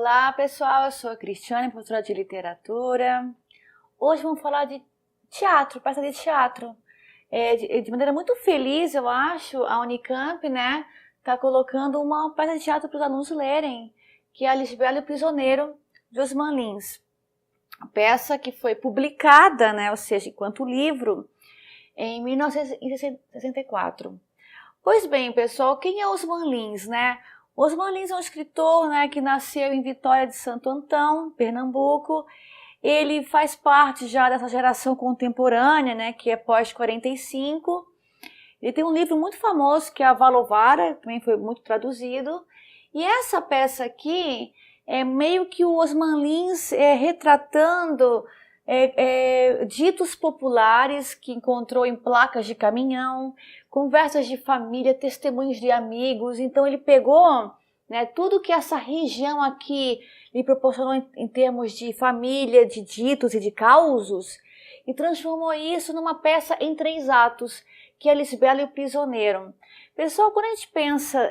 Olá pessoal, eu sou a Cristiane, professora de literatura. Hoje vamos falar de teatro, peça de teatro. De maneira muito feliz, eu acho, a Unicamp, né, está colocando uma peça de teatro para os alunos lerem, que é a Lisbela e o Prisioneiro, de Osman Lins. A peça que foi publicada, né, ou seja, enquanto livro, em 1964. Pois bem, pessoal, quem é Osman Lins, né? Osman Lins é um escritor, né, que nasceu em Vitória de Santo Antão, Pernambuco. Ele faz parte já dessa geração contemporânea, né, que é pós-45. Ele tem um livro muito famoso que é A Valovara, também foi muito traduzido. E essa peça aqui é meio que o Osman Lins retratando ditos populares que encontrou em placas de caminhão, conversas de família, testemunhos de amigos. Então ele pegou, né, tudo que essa região aqui lhe proporcionou em termos de família, de ditos e de causos, e transformou isso numa peça em 3 atos, que é Lisbela e o Prisioneiro. Pessoal, quando a gente pensa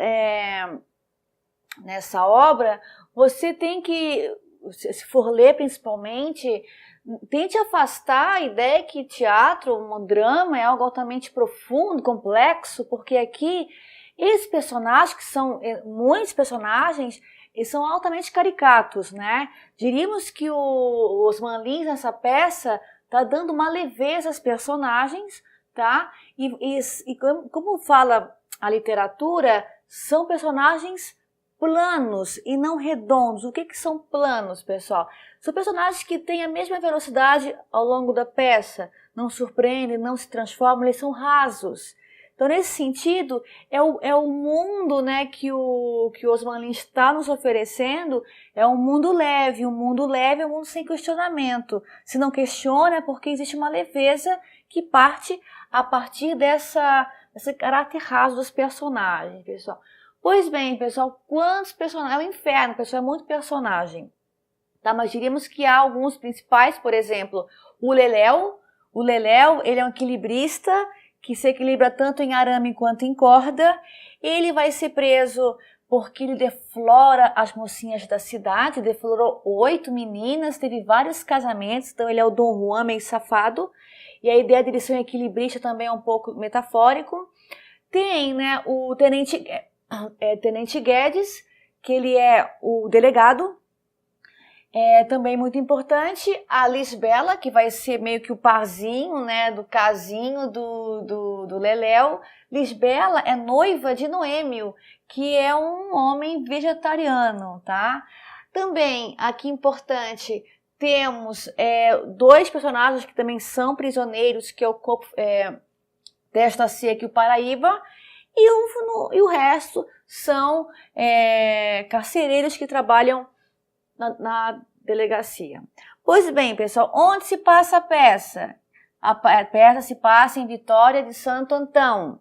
nessa obra, você tem que, se for ler principalmente, tente afastar a ideia que teatro, um drama, é algo altamente profundo, complexo, porque aqui esses personagens, que são muitos personagens, eles são altamente caricatos, né? Diríamos que o Osman Lins, nessa peça, está dando uma leveza aos personagens, tá? E como fala a literatura, são personagens planos e não redondos. O que são planos, pessoal? São personagens que têm a mesma velocidade ao longo da peça, não surpreendem, não se transformam, eles são rasos. Então, nesse sentido, é o mundo, né, que o Osman Lins está nos oferecendo, é um mundo leve. Um mundo leve é um mundo sem questionamento. Se não questiona, é porque existe uma leveza que parte a partir desse caráter raso dos personagens, pessoal. Pois bem, pessoal, quantos personagens? É o inferno, pessoal, é muito personagem. Tá? Mas diríamos que há alguns principais, por exemplo, o Leléu. O Leléu, ele é um equilibrista que se equilibra tanto em arame quanto em corda. Ele vai ser preso porque ele deflora as mocinhas da cidade, deflorou 8 meninas, teve vários casamentos, então ele é o Dom Juan meio safado. E a ideia dele ser um equilibrista também é um pouco metafórico. Tem, né, o Tenente Guedes, que ele é o delegado, também muito importante. A Lisbela, que vai ser meio que o parzinho, né, do casinho do Leléu. Lisbela é noiva de Noêmio, que é um homem vegetariano, tá? Também, aqui importante, temos 2 personagens que também são prisioneiros, que é o corpo desta aqui, o Paraíba, e o resto são carcereiros que trabalham na delegacia. Pois bem, pessoal, onde se passa a peça? A peça se passa em Vitória de Santo Antão.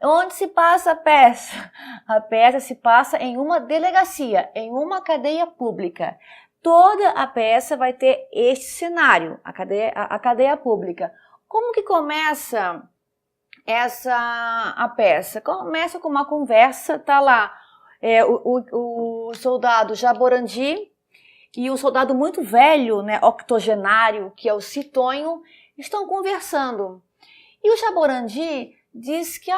Onde se passa a peça? A peça se passa em uma delegacia, em uma cadeia pública. Toda a peça vai ter este cenário, a cadeia pública. Como que começa a peça? Começa com uma conversa, tá lá o soldado Jaborandi e um soldado muito velho, né, octogenário, que é o Citonho, estão conversando. E o Jaborandi diz que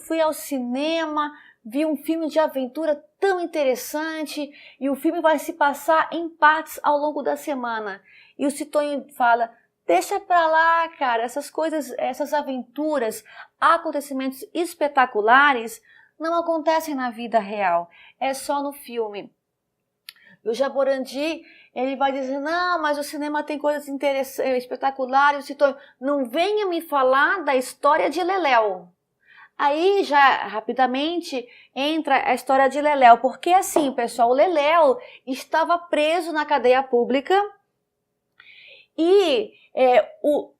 fui ao cinema, vi um filme de aventura tão interessante e o filme vai se passar em partes ao longo da semana. E o Citonho fala: deixa pra lá, cara, essas coisas, essas aventuras, acontecimentos espetaculares não acontecem na vida real, é só no filme. E o Jaborandi, ele vai dizer: não, mas o cinema tem coisas interessantes, espetaculares. O Citonho: não venha me falar da história de Leléu. Aí já rapidamente entra a história de Leléu, porque assim, pessoal, o Leléu estava preso na cadeia pública e o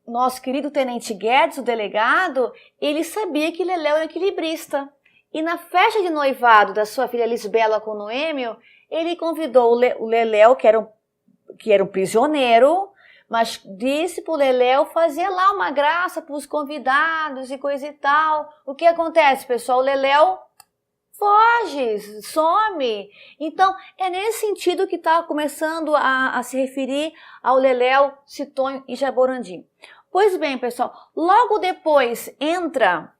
nosso querido Tenente Guedes, o delegado, ele sabia que Leléu era equilibrista. E na festa de noivado da sua filha Lisbela com Noêmio, ele convidou o Leléu, que era um prisioneiro, mas disse pro Leléu fazer lá uma graça para os convidados e coisa e tal. O que acontece, pessoal? O Leléu foge, some. Então, é nesse sentido que está começando a se referir ao Leléu, Citonho e Jaborandi. Pois bem, pessoal, logo depois entra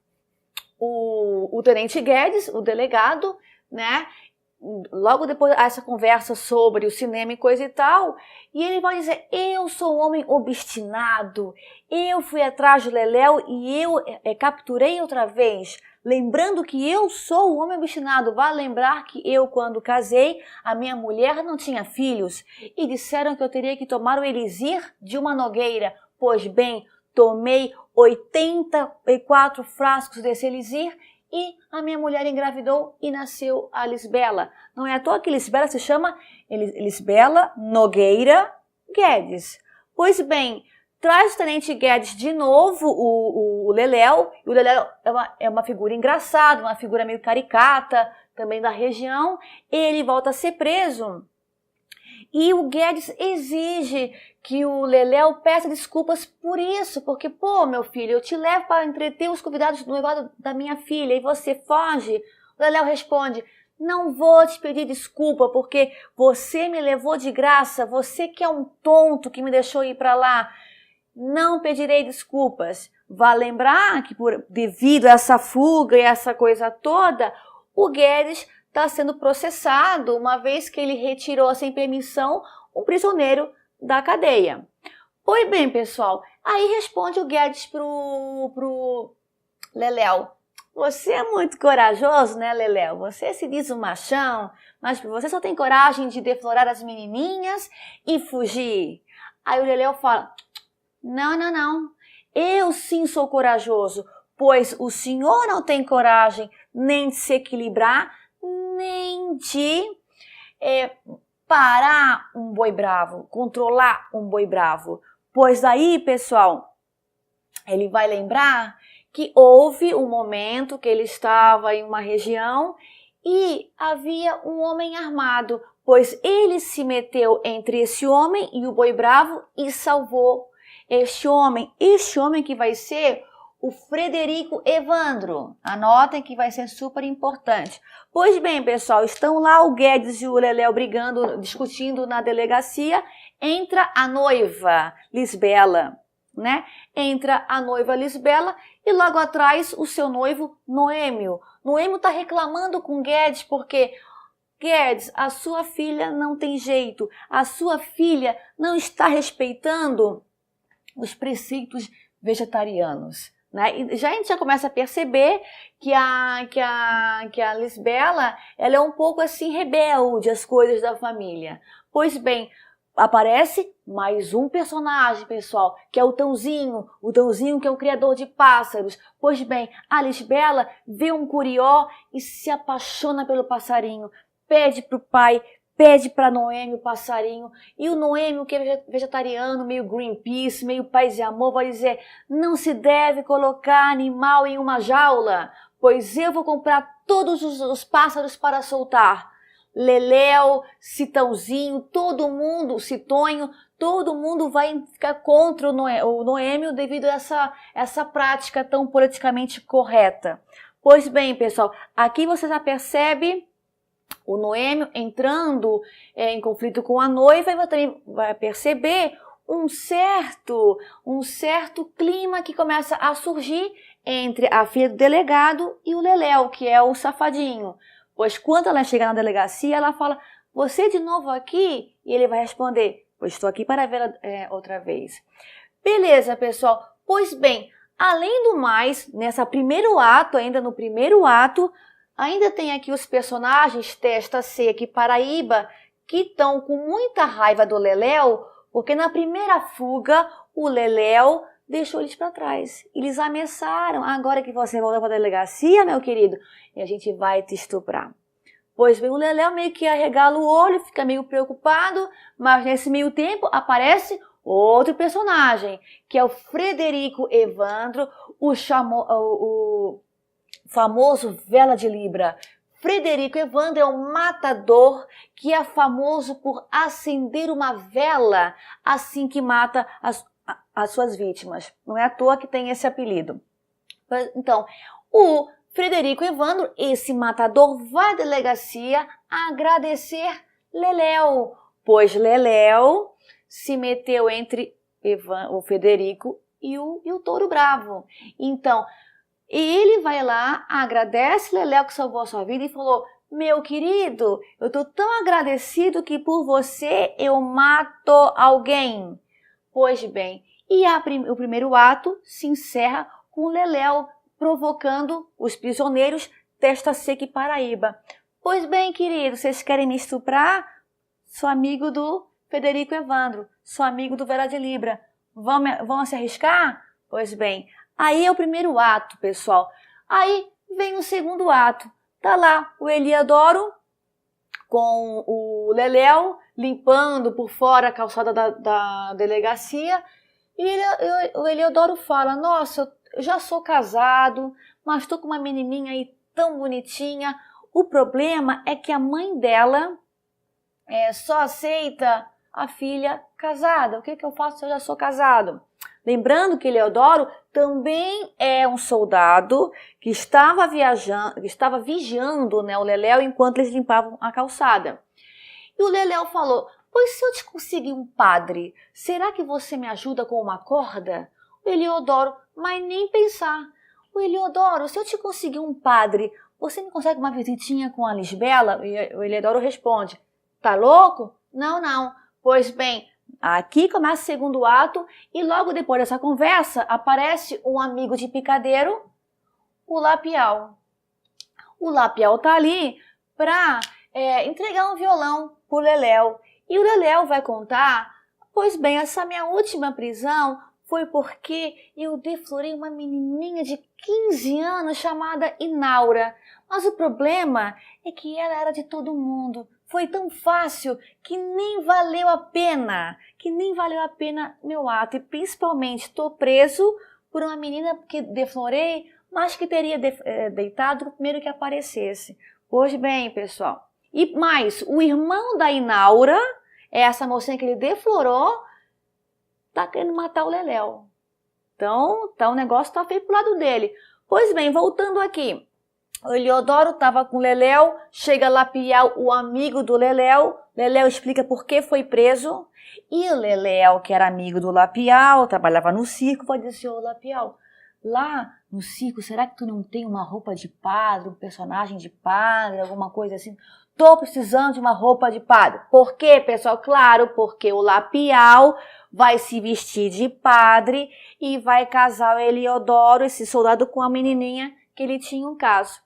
o Tenente Guedes, o delegado, né? Logo depois essa conversa sobre o cinema e coisa e tal, e ele vai dizer, eu sou um homem obstinado, eu fui atrás do Leléu e eu capturei outra vez, lembrando que eu sou um homem obstinado. Vale lembrar que eu, quando casei, a minha mulher não tinha filhos, e disseram que eu teria que tomar o elixir de uma nogueira. Pois bem, tomei 84 frascos desse elixir, e a minha mulher engravidou e nasceu a Lisbela. Não é à toa que Lisbela se chama Lisbela Nogueira Guedes. Pois bem, traz o Tenente Guedes de novo o Leléu. E o Leléu é uma figura engraçada, uma figura meio caricata, também da região. Ele volta a ser preso. E o Guedes exige que o Leléu peça desculpas por isso, porque, pô, meu filho, eu te levo para entreter os convidados do noivado da minha filha e você foge. O Leléu responde, não vou te pedir desculpa, porque você me levou de graça, você que é um tonto que me deixou ir para lá. Não pedirei desculpas. Vale lembrar que devido a essa fuga e essa coisa toda, o Guedes está sendo processado, uma vez que ele retirou sem permissão um prisioneiro da cadeia. Pois bem, pessoal, aí responde o Guedes pro Leléu. Você é muito corajoso, né, Leléu? Você se diz um machão, mas você só tem coragem de deflorar as menininhas e fugir. Aí o Leléu fala, não, eu sim sou corajoso, pois o senhor não tem coragem nem de se equilibrar, nem de parar um boi bravo, controlar um boi bravo. Pois aí, pessoal, ele vai lembrar que houve um momento que ele estava em uma região e havia um homem armado, pois ele se meteu entre esse homem e o boi bravo e salvou este homem que vai ser o Frederico Evandro. Anotem que vai ser super importante. Pois bem, pessoal, estão lá o Guedes e o Leléu brigando, discutindo na delegacia. Entra a noiva Lisbela, né? Entra a noiva Lisbela e logo atrás o seu noivo Noêmio. Noêmio está reclamando com Guedes porque, Guedes, a sua filha não tem jeito. A sua filha não está respeitando os preceitos vegetarianos. Né? E a gente já começa a perceber que a Lisbela ela é um pouco assim rebelde às coisas da família. Pois bem, aparece mais um personagem, pessoal, que é o Tãozinho que é o criador de pássaros. Pois bem, a Lisbela vê um curió e se apaixona pelo passarinho, pede para o pai, pede para Noêmio o passarinho, e o Noêmio, que é vegetariano, meio Greenpeace, meio paz e amor, vai dizer, não se deve colocar animal em uma jaula, pois eu vou comprar todos os pássaros para soltar. Leléu, Citãozinho, todo mundo, Citonho, todo mundo vai ficar contra o Noêmio devido a essa prática tão politicamente correta. Pois bem, pessoal, aqui você já percebe o Noêmio entrando em conflito com a noiva, e você também vai perceber um certo clima que começa a surgir entre a filha do delegado e o Leléu, que é o safadinho. Pois quando ela chega na delegacia, ela fala, você de novo aqui? E ele vai responder, pois estou aqui para vê-la outra vez. Beleza, pessoal. Pois bem, além do mais, ainda no primeiro ato, ainda tem aqui os personagens Testa Seca e Paraíba que estão com muita raiva do Leléu, porque na primeira fuga o Leléu deixou eles para trás. Eles ameaçaram, agora que você voltou para a delegacia, meu querido, e a gente vai te estuprar. Pois bem, o Leléu meio que arregala o olho, fica meio preocupado, mas nesse meio tempo aparece outro personagem, que é o Frederico Evandro, o famoso Vela de Libra. Frederico Evandro é um matador que é famoso por acender uma vela assim que mata as suas vítimas. Não é à toa que tem esse apelido. Então, o Frederico Evandro, esse matador, vai à delegacia agradecer Leléu, pois Leléu se meteu entre o Frederico e o Touro Bravo. Então, ele vai lá, agradece Leléu que salvou a sua vida e falou: meu querido, eu estou tão agradecido que por você eu mato alguém. Pois bem, e o primeiro ato se encerra com Leléu provocando os prisioneiros Testa Seca e Paraíba. Pois bem, querido, vocês querem me estuprar? Sou amigo do Frederico Evandro, sou amigo do Vera de Libra. Vão se arriscar? Pois bem, aí é o primeiro ato, pessoal. Aí vem o segundo ato. Tá lá o Eliodoro com o Leléu limpando por fora a calçada da delegacia. E o Eliodoro fala: nossa, eu já sou casado, mas estou com uma menininha aí tão bonitinha. O problema é que a mãe dela só aceita a filha casada. O que eu faço se eu já sou casado? Lembrando que Eliodoro também é um soldado que estava vigiando, né, o Leléu enquanto eles limpavam a calçada. E o Leléu falou: pois se eu te conseguir um padre, será que você me ajuda com uma corda? O Eliodoro: mas nem pensar. O Eliodoro: se eu te conseguir um padre, você me consegue uma visitinha com a Lisbela? E o Eliodoro responde: tá louco? Não, não. Pois bem, aqui começa o segundo ato e logo depois dessa conversa aparece um amigo de picadeiro, o Lapiau. O Lapiau tá ali para entregar um violão pro Leléu. E o Leléu vai contar: pois bem, essa minha última prisão foi porque eu deflorei uma menininha de 15 anos chamada Inaura. Mas o problema é que ela era de todo mundo. Foi tão fácil que nem valeu a pena, meu ato. E principalmente estou preso por uma menina que deflorei, mas que teria deitado no primeiro que aparecesse. Pois bem, pessoal. E mais, o irmão da Inaura, essa mocinha que ele deflorou, tá querendo matar o Leléu. Então o negócio tá feio pro lado dele. Pois bem, voltando aqui. O Eliodoro estava com o Leléu, chega Lapiau, o amigo do Leléu. Leléu explica por que foi preso. E o Leléu, que era amigo do Lapiau, trabalhava no circo, vai dizer: ô Lapiau, lá no circo, será que tu não tem uma roupa de padre, um personagem de padre, alguma coisa assim? Tô precisando de uma roupa de padre. Por quê, pessoal? Claro, porque o Lapiau vai se vestir de padre e vai casar o Eliodoro, esse soldado, com a menininha que ele tinha um caso.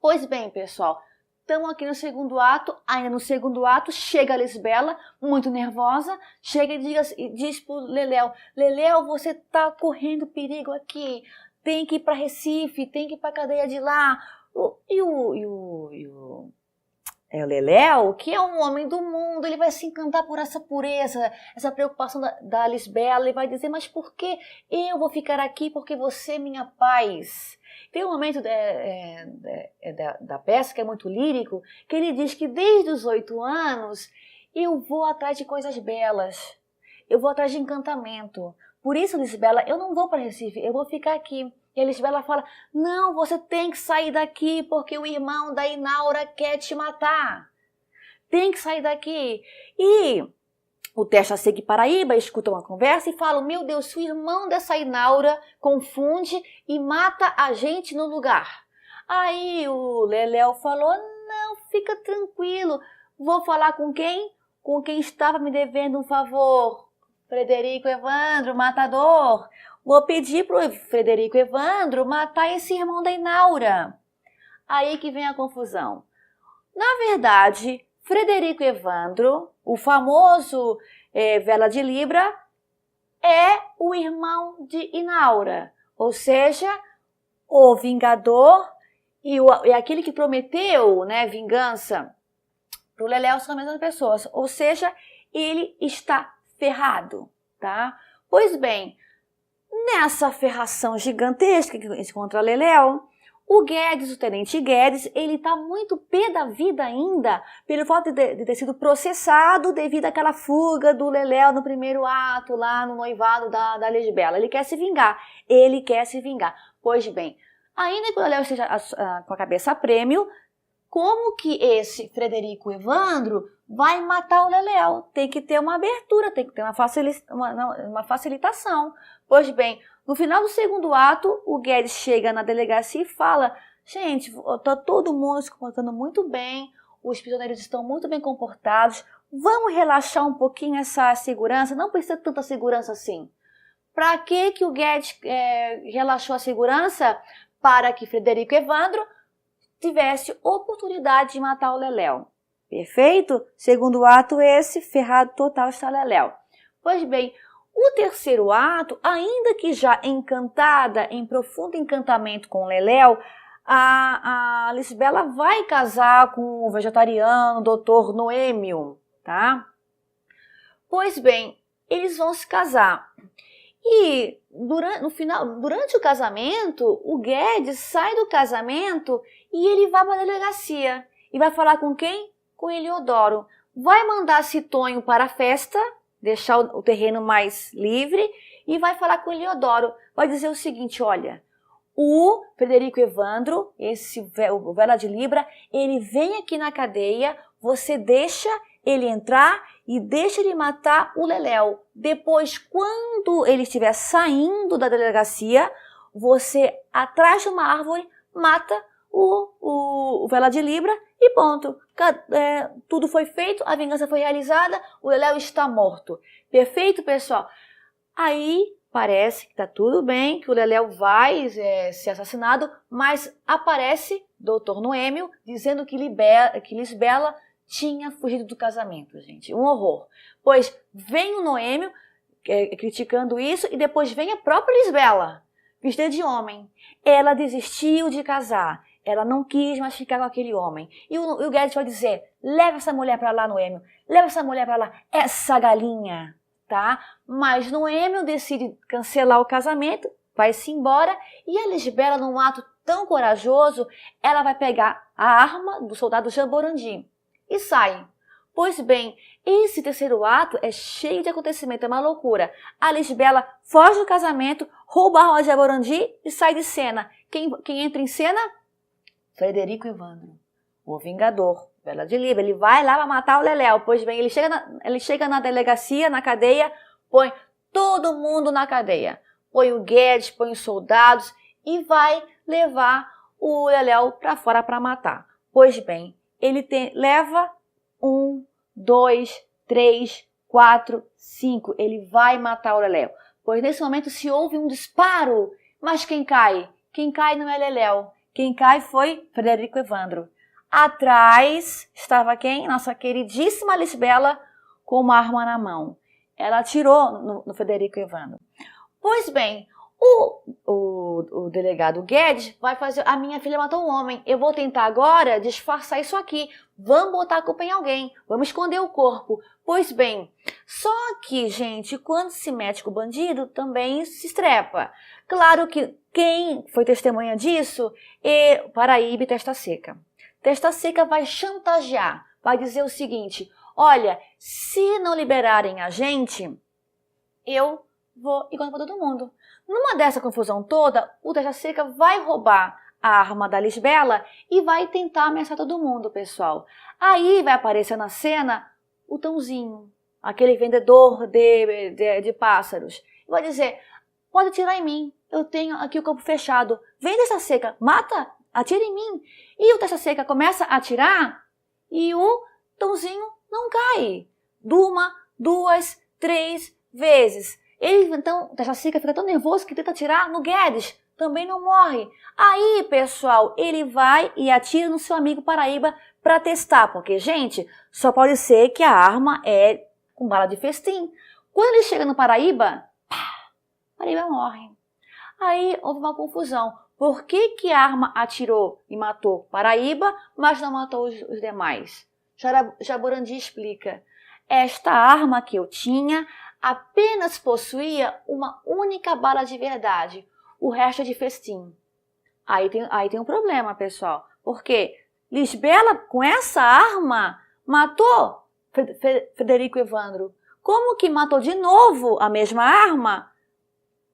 Pois bem, pessoal, estamos aqui no segundo ato. Ainda no segundo ato, chega a Lisbela, muito nervosa, chega e diz pro Leléu: Leléu, você tá correndo perigo aqui, tem que ir para Recife, tem que ir para cadeia de lá. O Leléu, que é um homem do mundo, ele vai se encantar por essa pureza, essa preocupação da Lisbela, e vai dizer: mas por que eu vou ficar aqui? Porque você é minha paz. Tem um momento da peça que é muito lírico, que ele diz que desde os 8 anos eu vou atrás de coisas belas, eu vou atrás de encantamento. Por isso, Lisbela, eu não vou para Recife, eu vou ficar aqui. E a Lisbela fala: não, você tem que sair daqui porque o irmão da Inaura quer te matar. Tem que sair daqui. E o Testa Seca e Paraíba escuta uma conversa e fala: meu Deus, se o irmão dessa Inaura confunde e mata a gente no lugar. Aí o Leléu falou: não, fica tranquilo. Vou falar com quem? Com quem estava me devendo um favor. Frederico Evandro, matador. Vou pedir pro Frederico Evandro matar esse irmão da Inaura. Aí que vem a confusão. Na verdade, Frederico Evandro, o famoso Vela de Libra, é o irmão de Inaura. Ou seja, o vingador e aquele que prometeu, né, vingança para o Leléu são as mesmas pessoas. Ou seja, ele está ferrado, tá? Pois bem, nessa ferração gigantesca que encontra Leléu, o Guedes, o tenente Guedes, ele tá muito pé da vida ainda pelo fato de ter sido processado devido àquela fuga do Leléu no primeiro ato, lá no noivado da Lisbela. Ele quer se vingar. Pois bem, Ainda que o Leléu esteja com a cabeça a prêmio, como que esse Frederico Evandro vai matar o Leléu? Tem que ter uma abertura, tem que ter uma facilitação. Pois bem, no final do segundo ato, o Guedes chega na delegacia e fala: gente, está todo mundo se comportando muito bem, os prisioneiros estão muito bem comportados, vamos relaxar um pouquinho essa segurança, não precisa de tanta segurança assim. Para que o Guedes relaxou a segurança? Para que Frederico Evandro tivesse oportunidade de matar o Leléu. Perfeito? Segundo ato esse, ferrado total está Leléu. Pois bem, o terceiro ato, ainda que já encantada, em profundo encantamento com o Leléu, a Lisbela vai casar com o vegetariano Dr. Noêmio, tá? Pois bem, eles vão se casar. E durante o casamento, o Guedes sai do casamento e ele vai para a delegacia. E vai falar com quem? Com Eliodoro. Vai mandar Citonho para a festa, deixar o terreno mais livre, e vai falar com Eliodoro. Vai dizer o seguinte: olha, o Frederico Evandro, o Vela de Libra, ele vem aqui na cadeia, você deixa ele entrar e deixa ele matar o Leléu. Depois, quando ele estiver saindo da delegacia, você, atrás de uma árvore, mata o Vela de Libra e ponto. Tudo foi feito, a vingança foi realizada, o Leléu está morto. Perfeito, pessoal? Aí parece que está tudo bem, que o Leléu vai ser assassinado, mas aparece Dr. Noêmio dizendo que Lisbela tinha fugido do casamento, gente. Um horror. Pois vem o Noêmio criticando isso e depois vem a própria Lisbela, vestida de homem. Ela desistiu de casar. Ela não quis mais ficar com aquele homem. E o Guedes vai dizer: leva essa mulher para lá, Noêmio. Leva essa mulher para lá. Essa galinha, tá? Mas Noêmio decide cancelar o casamento, vai-se embora. E a Lisbela, num ato tão corajoso, ela vai pegar a arma do soldado Jaborandi e sai. Pois bem, esse terceiro ato é cheio de acontecimento, é uma loucura. A Lisbela foge do casamento, rouba a arma de Jaborandi e sai de cena. Quem entra em cena? Frederico Evandro, o Vingador, Vela de Libra. Ele vai lá para matar o Leléu. Pois bem, ele chega na delegacia, na cadeia, põe todo mundo na cadeia. Põe o Guedes, põe os soldados e vai levar o Leléu para fora para matar. Pois bem, ele leva 1, 2, 3, 4, 5. Ele vai matar o Leléu. Pois nesse momento se ouve um disparo. Mas quem cai? Quem cai não é Leléu. Quem cai foi Frederico Evandro. Atrás estava quem? Nossa queridíssima Lisbela com uma arma na mão. Ela atirou no Frederico Evandro. Pois bem, o delegado Guedes vai fazer: a minha filha matou um homem, eu vou tentar agora disfarçar isso aqui. Vamos botar a culpa em alguém, vamos esconder o corpo. Pois bem, só que, gente, quando se mete com o bandido, também se estrepa. Claro que quem foi testemunha disso é Paraíba e Testa Seca. Testa Seca vai chantagear, vai dizer o seguinte: olha, se não liberarem a gente, eu vou e conto para todo mundo. Numa dessa confusão toda, o Testa Seca vai roubar a arma da Lisbela e vai tentar ameaçar todo mundo, pessoal. Aí vai aparecer na cena o Tãozinho, aquele vendedor de pássaros. Vai dizer: pode atirar em mim, eu tenho aqui o campo fechado. Vem, Testa Seca, mata, atira em mim. E o Testa Seca começa a atirar e o Tãozinho não cai. 1, 2, 3 vezes. Então, o Testa Seca fica tão nervoso que tenta atirar no Guedes. Também não morre. Aí, pessoal, ele vai e atira no seu amigo Paraíba para testar. Porque, gente, só pode ser que a arma é com bala de festim. Quando ele chega no Paraíba, Paraíba morre. Aí houve uma confusão. Por que a arma atirou e matou Paraíba, mas não matou os demais? Jaborandi explica: esta arma que eu tinha apenas possuía uma única bala de verdade. O resto é de festim. Aí tem um problema, pessoal. Porque Lisbela, com essa arma, matou Frederico Evandro. Como que matou de novo a mesma arma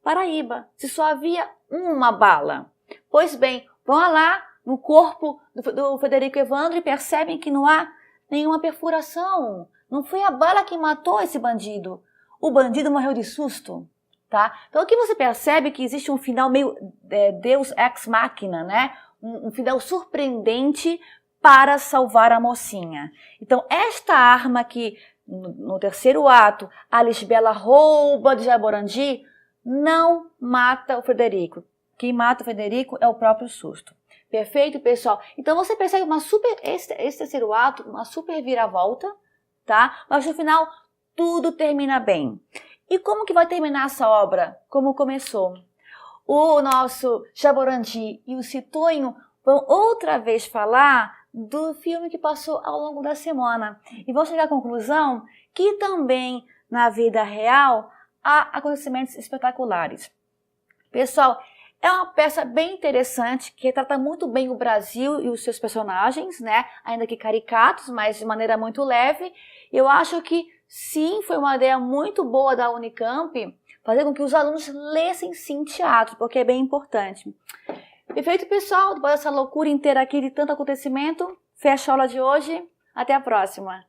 Paraíba, se só havia uma bala? Pois bem, vão lá no corpo do Frederico Evandro e percebem que não há nenhuma perfuração. Não foi a bala que matou esse bandido. O bandido morreu de susto, tá? Então aqui você percebe que existe um final meio Deus ex machina, né? Um final surpreendente para salvar a mocinha. Então esta arma que no terceiro ato a Lisbela rouba de Jaborandi não mata o Frederico. Quem mata o Frederico é o próprio susto. Perfeito, pessoal? Então você percebe esse terceiro ato, uma super viravolta, tá? Mas no final tudo termina bem. E como que vai terminar essa obra? Como começou? O nosso Jaborandi e o Citonho vão outra vez falar do filme que passou ao longo da semana. E vão chegar à conclusão que também na vida real há acontecimentos espetaculares. Pessoal, é uma peça bem interessante que retrata muito bem o Brasil e os seus personagens, né? Ainda que caricatos, mas de maneira muito leve. Eu acho que sim, foi uma ideia muito boa da Unicamp fazer com que os alunos lessem sim teatro, porque é bem importante. Perfeito, pessoal? Depois dessa loucura inteira aqui de tanto acontecimento, fecha a aula de hoje. Até a próxima!